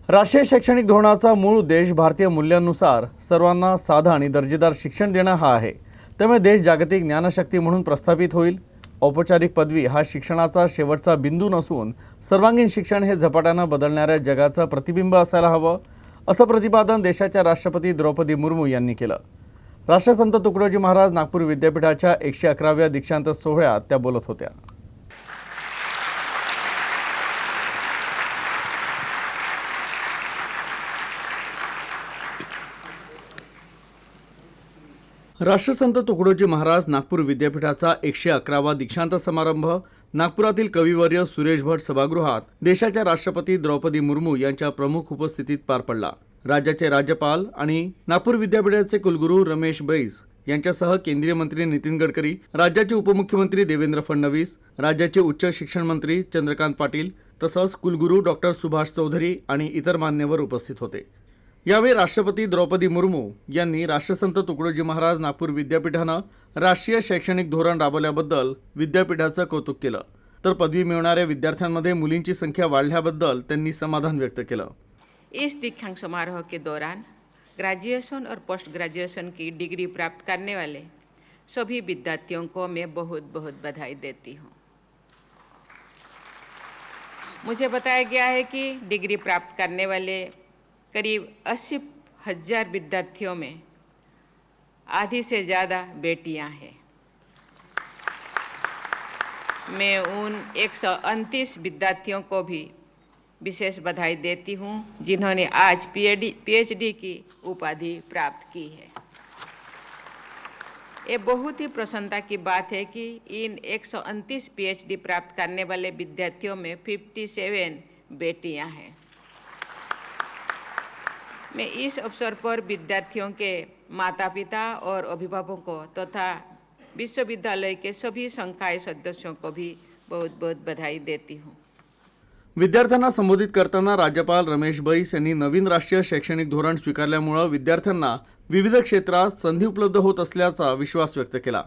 राष्ट्रीय शैक्षणिक धोरणाचा मूळ उद्देश भारतीय मूल्यांनुसार सर्वांना साधं आणि दर्जेदार शिक्षण देणं हा आहे। त्यामुळे देश जागतिक ज्ञानशक्ती म्हणून प्रस्थापित होईल। औपचारिक पदवी हा शिक्षणाचा शेवटचा बिंदू नसून सर्वांगीण शिक्षण हे झपाट्यानं बदलणाऱ्या जगाचं प्रतिबिंब असायला हवं, असं प्रतिपादन देशाच्या राष्ट्रपती द्रौपदी मुर्मू यांनी केलं। राष्ट्रसंत तुकडोजी महाराज नागपूर विद्यापीठाच्या 111व्या दीक्षांत सोहळ्यात त्या बोलत होत्या। राष्ट्रसंत तुकडोजी महाराज नागपूर विद्यापीठाचा 111वा दीक्षांत समारंभ नागपुरातील कविवर्य सुरेश भट सभागृहात देशाच्या राष्ट्रपती द्रौपदी मुर्मू यांच्या प्रमुख उपस्थितीत पार पडला। राज्याचे राज्यपाल आणि नागपूर विद्यापीठाचे कुलगुरू रमेश बैस यांच्यासह केंद्रीय मंत्री नितीन गडकरी, राज्याचे उपमुख्यमंत्री देवेंद्र फडणवीस, राज्याचे उच्च शिक्षण मंत्री चंद्रकांत पाटील तसंच कुलगुरू डॉक्टर सुभाष चौधरी आणि इतर मान्यवर उपस्थित होते। यावेळी राष्ट्रपती द्रौपदी मुर्मू यांनी राष्ट्रसंत तुकडोजी महाराज नागपूर विद्यापीठानं राष्ट्रीय शैक्षणिक धोरण राबवल्याबद्दल विद्यापीठाचं कौतुक केलं, तर पदवी मिळवणाऱ्या विद्यार्थ्यांमध्ये मुलींची संख्या वाढल्याबद्दल त्यांनी समाधान व्यक्त केलं। इस दीक्षांत समारोह के दौरान ग्रेजुएशन और पोस्ट ग्रेजुएशन की डिग्री प्राप्त करने वाले सभी विद्यार्थियों को मैं बहुत बहुत बधाई देती हूँ। मुझे बताया गया है कि डिग्री प्राप्त करने वाले करीब 80,000 विद्यार्थियों में आधी से ज़्यादा बेटियां हैं। मैं उन 129 विद्यार्थियों को भी विशेष बधाई देती हूं जिन्होंने आज पीएचडी की उपाधि प्राप्त की है। ये बहुत ही प्रसन्नता की बात है कि इन 129 पीएचडी प्राप्त करने वाले विद्यार्थियों में 57 बेटियां हैं। मैं इस अवसर पर विद्यार्थियों के माता पिता और अभिभावकों तथा विश्वविद्यालय के सभी संकाय सदस्यों को भी बहुत बहुत बधाई देती हूँ। विद्यार्थ्यांना संबोधित करताना राज्यपाल रमेश बैस यांनी नवीन राष्ट्रीय शैक्षणिक धोरण स्वीकारल्यामुळे विद्यार्थ्यांना विविध क्षेत्रात संधी उपलब्ध होत असल्याचा विश्वास व्यक्त केला।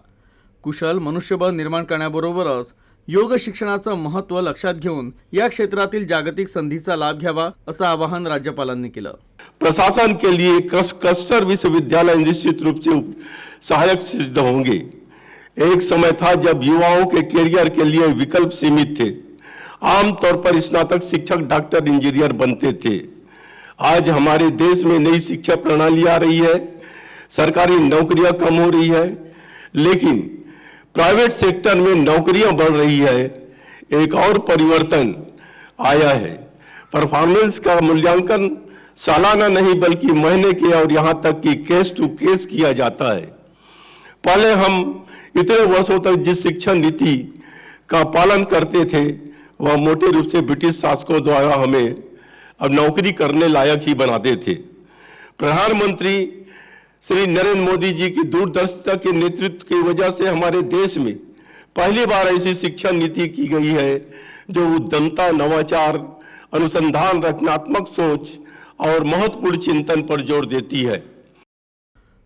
कुशल मनुष्यबळ निर्माण करण्याबरोबरच योग शिक्षणाचं महत्त्व लक्षात घेऊन या क्षेत्रातील जागतिक संधीचा लाभ घ्यावा असं आवाहन राज्यपालांनी केलं। प्रशासन के लिए क्लस्टर विश्वविद्यालय निश्चित रूप से सहायक सिद्ध होंगे। एक समय था जब युवाओं के करियर के लिए विकल्प सीमित थे। आमतौर पर स्नातक शिक्षक, डॉक्टर, इंजीनियर बनते थे। आज हमारे देश में नई शिक्षा प्रणाली आ रही है, सरकारी नौकरियां कम हो रही है, लेकिन प्राइवेट सेक्टर में नौकरियां बढ़ रही है। एक और परिवर्तन आया है, परफॉर्मेंस का मूल्यांकन सालाना नहीं बल्कि महीने के और यहां तक कि केस टू केस किया जाता है। पहले हम इतने वर्षों तक जिस शिक्षा नीति का पालन करते थे वह मोटे रूप से ब्रिटिश शासकों द्वारा हमें अब नौकरी करने लायक ही बनाते थे। प्रधानमंत्री श्री नरेंद्र मोदी जी की दूरदर्शिता के नेतृत्व की वजह से हमारे देश में पहली बार ऐसी शिक्षा नीति की गई है जो उद्यमता, नवाचार, अनुसंधान, रचनात्मक सोच और महत्वपूर्ण चिंतन पर जोर देती है।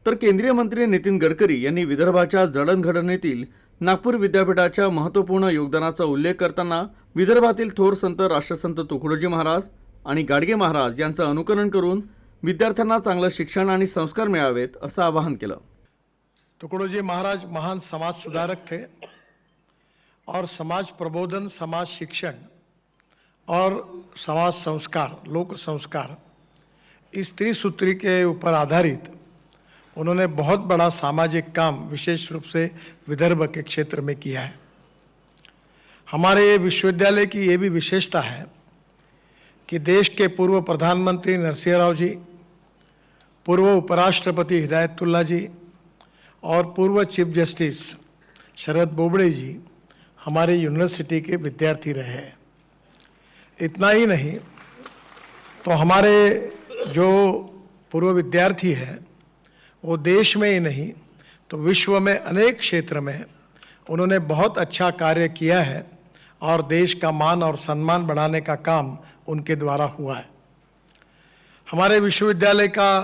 तर केंद्रीय मंत्री नितीन गडकरी यांनी विदर्भाच्या जडणघडणीतील नागपूर विद्यापीठाच्या महत्त्वपूर्ण योगदानाचा उल्लेख करताना विदर्भातील थोर संत राष्ट्रसंत तुकडोजी महाराज आणि गाडगे महाराज यांचं अनुकरण करून विद्यार्थ्यांना चांगलं शिक्षण आणि संस्कार मिळावेत असं आवाहन केलं। तुकडोजी महाराज महान समाज सुधारक थे और समाज प्रबोधन, समाज शिक्षण और समाज संस्कार, लोक संस्कार, इस त्रिसूत्री के ऊपर आधारित उन्होंने बहुत बड़ा सामाजिक काम विशेष रूप से विदर्भ के क्षेत्र में किया है। हमारे विश्वविद्यालय की ये भी विशेषता है कि देश के पूर्व प्रधानमंत्री नरसिंह राव जी, पूर्व उपराष्ट्रपति हिदायतुल्ला जी और पूर्व चीफ जस्टिस शरद बोबड़े जी हमारे यूनिवर्सिटी के विद्यार्थी रहे हैं। इतना ही नहीं तो हमारे जो पूर्व विद्यार्थी हैं वो देश में ही नहीं तो विश्व में अनेक क्षेत्र में उन्होंने बहुत अच्छा कार्य किया है और देश का मान और सम्मान बढ़ाने का काम उनके द्वारा हुआ है। हमारे विश्वविद्यालय का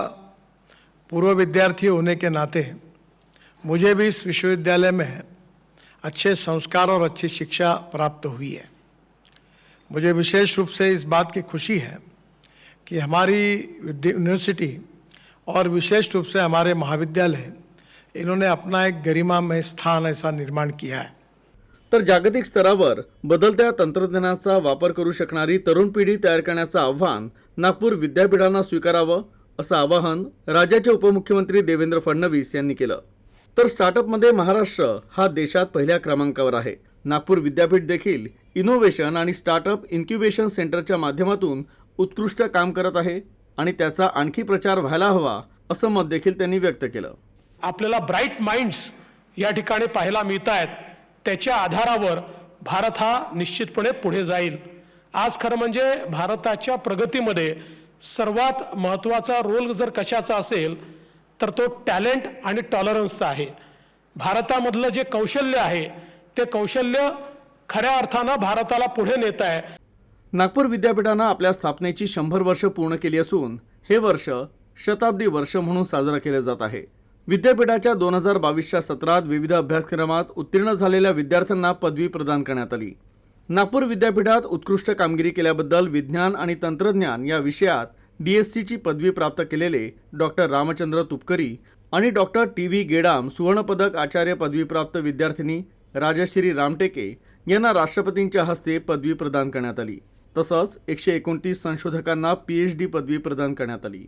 पूर्व विद्यार्थी होने के नाते मुझे भी इस विश्वविद्यालय में अच्छे संस्कार और अच्छी शिक्षा प्राप्त हुई है। मुझे विशेष रूप से इस बात की खुशी है कि हमारी यूनिवर्सिटी और विशेष रूप से हमारे महाविद्यालय इन्होंने अपना एक गरिमामय स्थान ऐसा निर्माण किया है। तर जागतिक स्तरावर बदलत्या तंत्रज्ञानाचा वापर करू शकणारी तरुण पिढी तयार करण्याचं आव्हान नागपूर विद्यापीठानं स्वीकारावं असं आवाहन राज्याचे उपमुख्यमंत्री देवेंद्र फडणवीस यांनी केलं। तर स्टार्टअपमध्ये महाराष्ट्र हा देशात पहिल्या क्रमांकावर आहे। नागपूर विद्यापीठ देखील इनोव्हेशन आणि स्टार्टअप इन्क्युबेशन सेंटरच्या माध्यमातून उत्कृष्ट काम करत आहे आणि त्याचा आणखी प्रचार व्हायला हवा असं मत देखील त्यांनी व्यक्त केलं। आपल्याला ब्राईट माइंड्स या ठिकाणी पाहायला मिळत आहेत, त्याच्या आधारावर भारत हा निश्चितपणे पुढे जाईल। आज खरं म्हणजे भारताच्या प्रगतीमध्ये सर्वात महत्त्वाचा रोल जर कशाचा असेल तर तो टॅलेंट आणि टॉलरन्सचा आहे। भारतामधलं जे कौशल्य आहे ते कौशल्य खऱ्या अर्थानं भारताला पुढे नेत आहे। नागपूर विद्यापीठानं आपल्या स्थापनेची 100 वर्ष पूर्ण केली असून हे वर्ष शताब्दी वर्ष म्हणून साजरा केले जात आहे। विद्यापीठाच्या 2022च्या सत्रात विविध अभ्यासक्रमात उत्तीर्ण झालेल्या विद्यार्थ्यांना पदवी प्रदान करण्यात आली। नागपूर विद्यापीठात उत्कृष्ट कामगिरी केल्याबद्दल विज्ञान आणि तंत्रज्ञान या विषयात DSCची पदवी प्राप्त केलेले डॉक्टर रामचंद्र तुपकरी आणि डॉक्टर TV गेडाम सुवर्णपदक आचार्य पदवीप्राप्त विद्यार्थिनी राजश्री रामटेके यांना राष्ट्रपतींच्या हस्ते पदवी प्रदान करण्यात आली। तसंच 129 संशोधकांना PhD पदवी प्रदान करण्यात आली।